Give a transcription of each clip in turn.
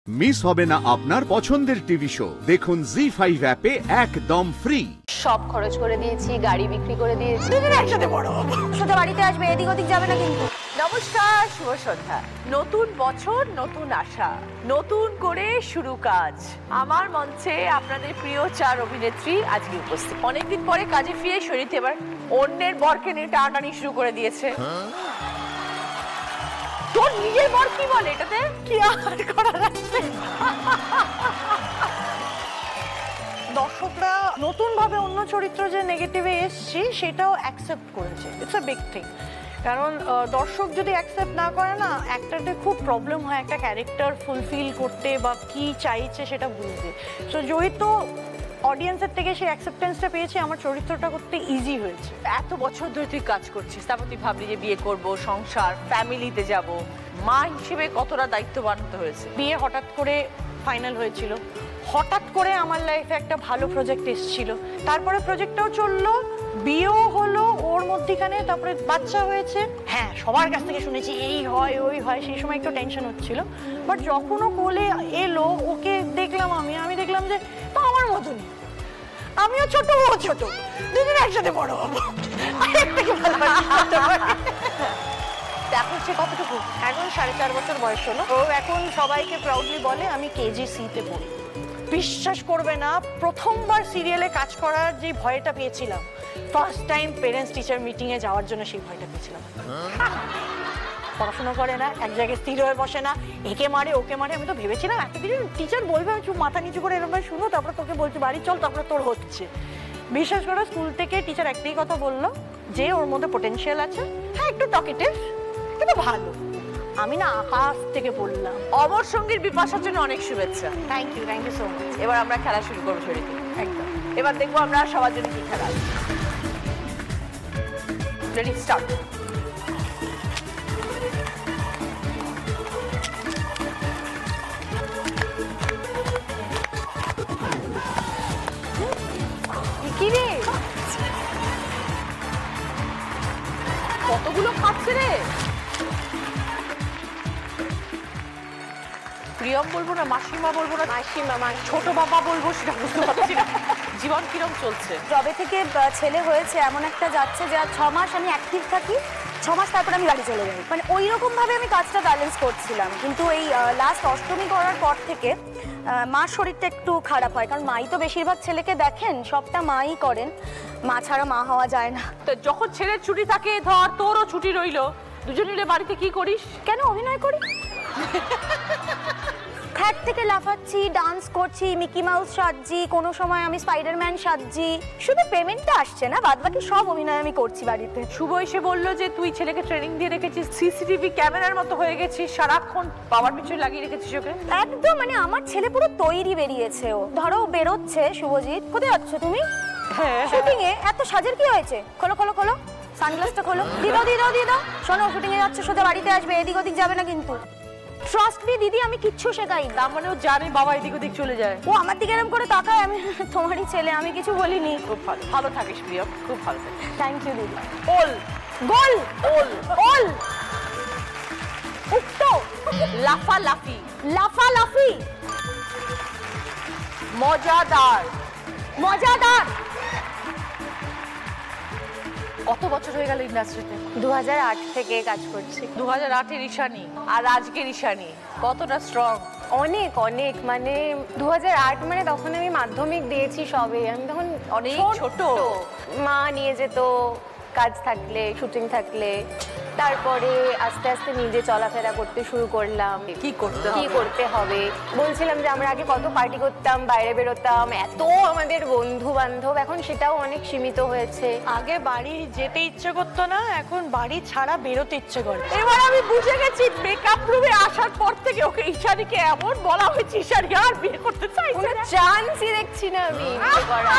Miss হবে না আপনার পছন্দের টিভি শো দেখুন জি5 অ্যাপে একদম ফ্রি। সব খরচ করে দিয়েছি, গাড়ি বিক্রি করে দিয়েছি। দুজন একসাথে বড় হবো। সোজা বাড়িতে আসবে, এদিক ওদিক যাবে না কিন্তু। নমস্কার, শুভ সন্ধ্যা। নতুন বছর, নতুন আশা, নতুন করে শুরু কাজ। আমার মঞ্চে আপনাদের প্রিয় চার অভিনেত্রী আজকে উপস্থিত। অনেকদিন পরে কাজে ফিরে শরীরতে এবার অন্যের বরকে নিয়ে টানাটানি শুরু করে দিয়েছে। তোর নিজের বর কি বলে এটাতে? কি আর করার আছে? দর্শকরা নতুন ভাবে অন্য চরিত্র যে নেগেটিভে এসছি সেটাও অ্যাকসেপ্ট করেছে। It's a big thing. কারণ দর্শক যদি অ্যাকসেপ্ট না করে না, অ্যাক্টরদের খুব প্রবলেম হয় একটা ক্যারেক্টার ফুলফিল করতে বা কি চাইছে সেটা বুঝতে। সো যেহেতু অডিয়েন্সের থেকে সেই অ্যাকসেপ্টেন্সটা পেয়েছি, আমার চরিত্রটা করতে ইজি হয়েছে। এত বছর ধরে তুই কাজ করছিস, তারপর তুই ভাবলি যে বিয়ে করব, সংসার, ফ্যামিলিতে যাব, মা হিসেবে কতটা দায়িত্ববান হয়েছে। বিয়ে হঠাৎ করে ফাইনাল হয়েছিল, হঠাৎ করে আমার লাইফে একটা ভালো প্রজেক্ট এসেছিল, তারপরে প্রজেক্টটাও চললো, বিয়েও হলো ওর মধ্যিখানে, তারপরে বাচ্চা হয়েছে। হ্যাঁ, সবার কাছ থেকে শুনেছি এই হয় ওই হয়, সেই সময় একটু টেনশন হচ্ছিল। বাট যখন ও কোলে এলো, ওকে দেখলাম, আমি দেখলাম যে তো আমার মতনই, আমিও ছোট ও ছোট, দুজন একসাথে বড় হবো। এখন সে কতটুকু? এখন 4.5 বছর বয়স হলো। ও এখন সবাইকে প্রাউডলি বলে আমি KG-C-তে পড়ি। বিশ্বাস করবে না, প্রথমবার সিরিয়ালে কাজ করার যে ভয়টা পেয়েছিলাম, ফার্স্ট টাইম পেরেন্টস টিচার মিটিংয়ে যাওয়ার জন্য সেই ভয়টা পেয়েছিলাম। পড়াশোনা করে না, এক জায়গায় স্থির হয়ে বসে না, একে মারে ওকে মারে। আমি তো ভেবেছিলাম এতদিন টিচার বলবে, আমি মাথা নিচু করে এরকম শুনো, তারপরে তোকে বলছি বাড়ি চল, তারপরে তোর হচ্ছে। বিশ্বাস করো, স্কুল থেকে টিচার একটাই কথা বললো যে ওর মধ্যে পোটেনশিয়াল আছে, হ্যাঁ একটু টকেটিভ কিন্তু ভালো। আমি না আকাশ থেকে পড়লাম। অমর সঙ্গীর বিপাশার জন্য অনেক শুভেচ্ছা। Thank you so much. এবার আমরা খেলা শুরু করবো শরীরে। একদম। এবার দেখবো আমরা সবার জন্য কি খেলা। Ready, start. কি রে, কতগুলো খাচ্ছে রে? প্রিয়ম বলবো না, মাসিমা বলবো না, মাসিমা ছোট বাবা বলবো, সেটা বুঝতে পারছি না। জীবন কিরম চলছে? যবে থেকে ছেলে হয়েছে এমন একটা যাচ্ছে যে 6 মাস আমি অ্যাক্টিভ থাকি, 6 মাস তারপর আমি বাড়ি চলে যাই। মানে ওই রকম ভাবে আমি কাজটা ব্যালেন্স করছিলাম। কিন্তু এই লাস্ট অষ্টমী করার পর থেকে মার শরীরটা একটু খারাপ হয়, কারণ মাই তো বেশিরভাগ ছেলেকে দেখেন, সবটা মাই করেন, মা ছাড়া মা হওয়া যায় না। তো যখন ছেলের ছুটি থাকে, ধর তোরও ছুটি রইলো, দুজন মিলে বাড়িতে কি করিস? কেন অভিনয় করি, ফ্ল্যাট থেকে লাফাচ্ছি, ডান্স করছি, মিকি মাউস সাজছি, কোনো সময় আমি স্পাইডারম্যান সাজছি। শুধু পেমেন্টটা আসছে না, বাদ বাকি সব অভিনয় আমি করছি বাড়িতে। শুভ এসে বললো যে তুই ছেলেকে ট্রেনিং দিয়ে রেখেছিস, সিসিটিভি ক্যামেরার মতো হয়ে গেছিস, সারাক্ষণ বাবার পিছনে লাগিয়ে রেখেছিস ওকে। একদম, মানে আমার ছেলে পুরো তৈরি বেরিয়েছে। ও ধরো বেরোচ্ছে, শুভজিৎ কোথায় যাচ্ছ তুমি? শুটিং এ। এত সাজের কি হয়েছে? খোলো খোলো খোলো, সানগ্লাসটা খোলো, দিয়ে দাও। শোনো, শুটিং এ যাচ্ছে, সোজা বাড়িতে আসবে, এদিক ওদিক যাবে না কিন্তু। ট্রাস্ট মি দিদি, আমি কিচ্ছু শেখাই না। মানে ও জানে বাবা এদিক ওদিক চলে যায়। ও আমার দিকে এরকম করে তাকায়, আমি তোমারই ছেলে, আমি কিছু বলিনি। খুব ভালো, ভালো থাকিস প্রিয়ম, খুব ভালো থাকিস। থ্যাংক ইউ দিদি। ওল গোল, ওল উঠতো, লাফালাফি, লাফালাফি, মজাদার। কত বছর হয়ে গেল ইন্ডাস্ট্রিতে? 2008 থেকে কাজ করছি। 2008-এর ঈশানী আর আজকের ঈশানী কতটা স্ট্রং? অনেক, মানে 2008 মানে তখন আমি মাধ্যমিক দিয়েছি সবে। আমি তখন অনেক ছোট। মা নিয়ে যেত কাজ থাকলে, শুটিং থাকলে, তারপরে আস্তে আস্তে নিজে চলাফেরা করতে শুরু করলাম। কি করতে হবে বলছিলাম যে আমরা আগে কত পার্টি করতাম, বাইরে বেরোতাম, এত আমাদের বন্ধু বান্ধব, এখন সেটাও অনেক সীমিত হয়েছে। আগে বাড়ি যেতে ইচ্ছে করতো না, এখন বাড়ি ছাড়া বেরোতে ইচ্ছে করে। এবার আমি বুঝে গেছি, মেকআপ রুমে আসার পর থেকে ওকে ঈশানীকে এমন বলা হয়েছে, ঈশানী আর বিয়ে করতে চাইছে না। চান্সই দেখছি না আমি বিয়ে করার।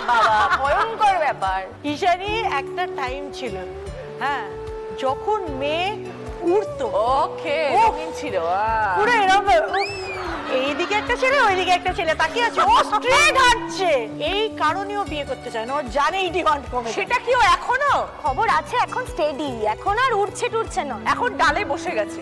বাবা, ভয়ঙ্কর ব্যাপার। ঈশানী একটা টাইম ছিল, হ্যাঁ, যখন মেয়ে উড়তো, ওকে রঙিন ছিল, পুরো এরকম এইদিকে একটা ছেলে ওইদিকে একটা ছেলে তাকিয়ে আছে, ও স্ট্রেট হাঁটছে। এই কারণেও বিয়ে করতে চায় না, ও জানে এই ডিমান্ড কমে। সেটা কি ও এখনো? খবর আছে, এখন স্টেডি, এখন আর উঠছে টুটছে না, এখন ডালে বসে গেছে।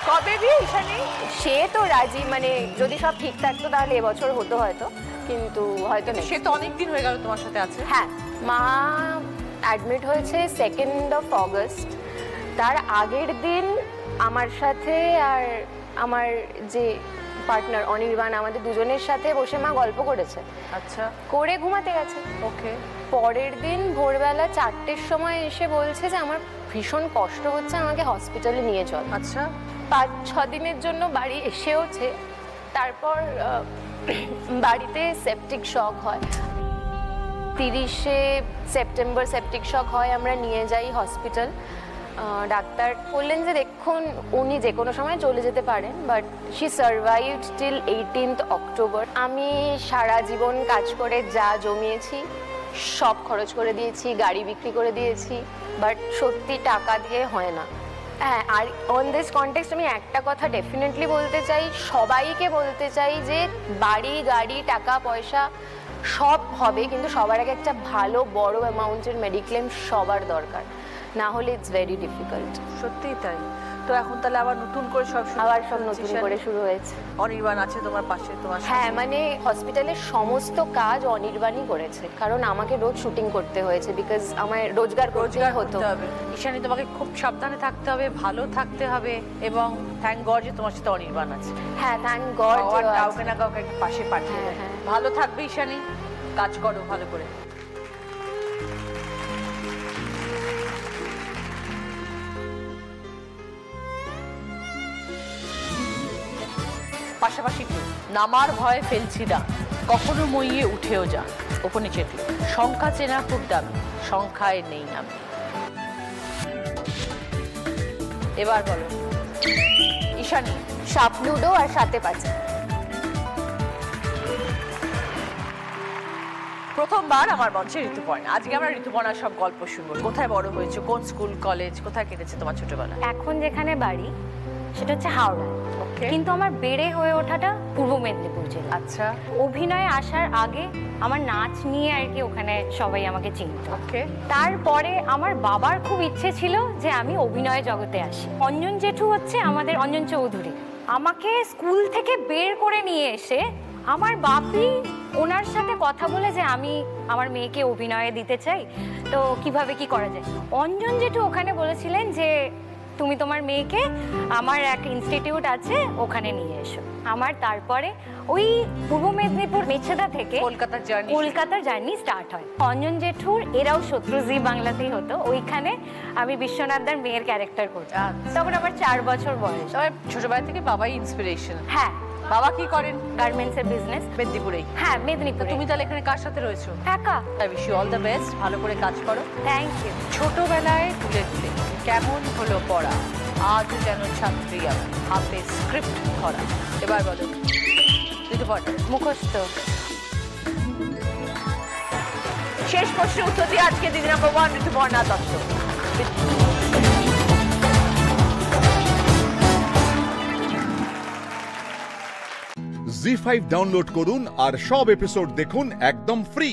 কবে বিয়ে ঈশানী? সে তো রাজি, মানে যদি সব ঠিক থাকতো তাহলে এবছর হতো হয়তো, কিন্তু হয়তো নেই। সে তো অনেকদিন হয়ে গেল তোমার সাথে আছে। হ্যাঁ, মা অ্যাডমিট হয়েছে 2nd August। তার আগের দিন আমার সাথে আর আমার যে পার্টনার অনির্বাণ, আমাদের দুজনের সাথে বসে মা গল্প করেছে। আচ্ছা, করে ঘুমাতে গেছে। ওকে। পরের দিন ভোরবেলা 4টের সময় এসে বলছে যে আমার ভীষণ কষ্ট হচ্ছে, আমাকে হসপিটালে নিয়ে চল। আচ্ছা, 5-6 দিনের জন্য বাড়ি এসেওছে। তারপর বাড়িতে সেপটিক শক হয়, 30শে সেপ্টেম্বর সেপটিক শক হয়। আমরা নিয়ে যাই হসপিটাল। ডাক্তার বললেন যে দেখুন উনি যে কোনো সময় চলে যেতে পারেন, but she survived till 18th October। আমি সারা জীবন কাজ করে যা জমিয়েছি সব খরচ করে দিয়েছি, গাড়ি বিক্রি করে দিয়েছি, বাট সত্যি টাকা দিয়ে হয় না। হ্যাঁ, আর অন দিস কনটেক্সট আমি একটা কথা ডেফিনেটলি বলতে চাই, সবাইকে বলতে চাই যে বাড়ি গাড়ি টাকা পয়সা সব হবে, কিন্তু সবার আগে একটা ভালো বড় অ্যামাউন্টের মেডিক্লেম সবার দরকার, না হলে ইটস ভেরি ডিফিকাল্ট। সত্যিই তাই। তো এখন তাহলে আবার নতুন করে সব নতুন করে শুরু হয়েছে। অনির্বাণ আছে তোমার পাশে, তোমার হ্যাঁ, মানে হসপিটালের সমস্ত কাজ অনির্বাণই করেছে, কারণ আমাকে রোজ শুটিং করতে হয়েছে, বিকজ আমার রোজগার করতে হবে। ঈশানী, তোমাকে খুব সাবধানে থাকতে হবে, ভালো থাকতে হবে, এবং থ্যাংক গড যে তোমার সাথে অনির্বাণ আছে। হ্যাঁ, থ্যাংক গড কাউকে না কাউকে পাশে পাঠিয়ে দেয়। ভালো থাকবে ঈশানী, কাজ করো ভালো করে। পাশাপাশি নামার ভয় ফেলছি না, কখনো মইয়ে উঠেও যা, ওপরে চেপে সংখ্যা চেনা খুব দামি, সংখ্যায় নেই আমি। এবার বলো ঈশানী। সাপ লুডো আর সাথে পাচ্ছে। প্রথমবার আমার মঞ্চে ঋতুপর্ণা। আজকে আমরা ঋতুপর্ণার সব গল্প শুনবো। কোথায় বড় হয়েছে, কোন স্কুল কলেজ, কোথায় কেটেছে তোমার ছোটবেলা? এখন যেখানে বাড়ি সেটা হচ্ছে হাওড়া, কিন্তু আমার বেড়ে হয়ে ওঠাটা পূর্ব মেদিনীপুর জেলা। আচ্ছা। অভিনয়ে আসার আগে আমার নাচ নিয়ে আর কি ওখানে সবাই আমাকে চিনত। ওকে। তারপরে আমার বাবার খুব ইচ্ছে ছিল যে আমি অভিনয় জগতে আসি। অঞ্জন জেঠু হচ্ছে আমাদের অঞ্জন চৌধুরী, আমাকে স্কুল থেকে বের করে নিয়ে এসে আমার বাপি ওনার সাথে কথা বলে যে আমি আমার মেয়েকে অভিনয়ে দিতে চাই, তো কিভাবে কি করা যায়। অঞ্জন জেঠু ওখানে বলেছিলেন যে তুমি তোমার মেয়েকে আমার এক ইনস্টিটিউট আছে ওখানে নিয়ে এসো। আমার তারপরে ওই পূর্ব মেদিনীপুর মেছেদা থেকে কলকাতার জার্নি স্টার্ট হয়। অঞ্জন জেঠুর এরাও শত্রু জি বাংলাতেই হতো, ওইখানে আমি বিশ্বনাথদার মেয়ের ক্যারেক্টার করতাম। তখন আমার 4 বছর বয়স। ছোটবেলা থেকে বাবাই ইন্সপিরেশন? হ্যাঁ। বাবা কি করেন? গার্মেন্টস এর বিজনেস। মেদিনীপুরে? হ্যাঁ, মেদিনীপুরে। তুমি তাহলে এখানে কার সাথে রয়েছো? একা। I wish you all the best, ভালো করে কাজ করো। Thank you. ছোটবেলায় তুলে তুলে কেমন হলো পড়া, আজ যেন ছাত্রী আমি, হাতে স্ক্রিপ্ট ধরা। এবার বলো ঋতুপর্ণা। মুখস্থ। শেষ প্রশ্নের উত্তর দিয়ে আজকে দিদি নম্বর 1 ঋতুপর্ণা দত্ত। জি5 ডাউনলোড করুন আর সব এপিসোড দেখুন একদম ফ্রি।